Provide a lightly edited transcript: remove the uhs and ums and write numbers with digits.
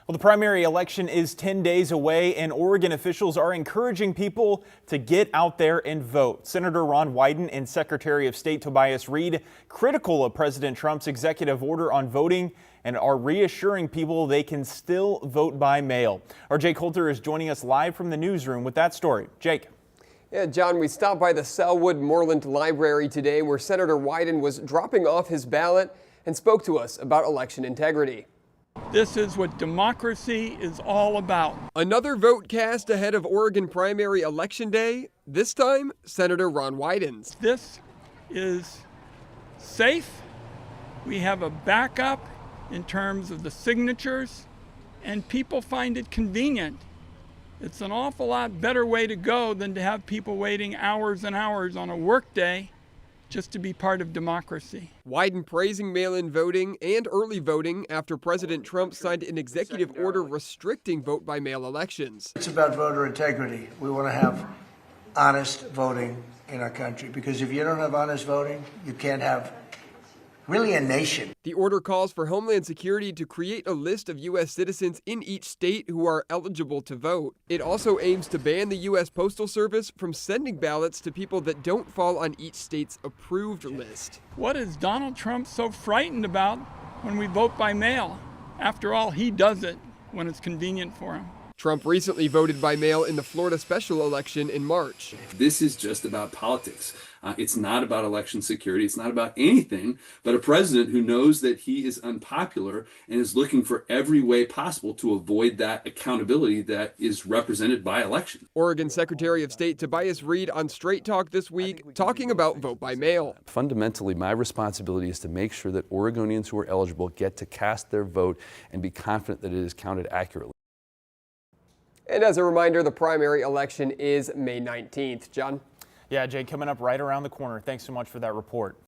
Well, the primary election is 10 days away, and Oregon officials are encouraging people to get out there and vote. Senator Ron Wyden and Secretary of State Tobias Reed critical of President Trump's executive order on voting and are reassuring people they can still vote by mail. Our Jake Holter is joining us live from the newsroom with that story. Jake. Yeah, John, we stopped by the Selwood Moreland Library today where Senator Wyden was dropping off his ballot and spoke to us about election integrity. This is what democracy is all about. Another vote cast ahead of Oregon primary election day, this time Senator Ron Wyden's. This is safe. We have a backup in terms of the signatures, and people find it convenient. It's an awful lot better way to go than to have people waiting hours and hours on a work day just to be part of democracy. Wyden praising mail-in voting and early voting after President Trump signed an executive order restricting vote-by-mail elections. It's about voter integrity. We want to have honest voting in our country, because if you don't have honest voting, you can't have really a nation. The order calls for Homeland Security to create a list of U.S. citizens in each state who are eligible to vote. It also aims to ban the U.S. Postal Service from sending ballots to people that don't fall on each state's approved list. What is Donald Trump so frightened about when we vote by mail? After all, he does it when it's convenient for him. Trump recently voted by mail in the Florida special election in March. This is just about politics. It's not about election security. It's not about anything but a president who knows that he is unpopular and is looking for every way possible to avoid that accountability that is represented by election. Oregon Secretary of State Tobias Reed on Straight Talk this week talking about vote by mail. Fundamentally, my responsibility is to make sure that Oregonians who are eligible get to cast their vote and be confident that it is counted accurately. And as a reminder, the primary election is May 19th. John? Yeah, Jake, coming up right around the corner. Thanks so much for that report.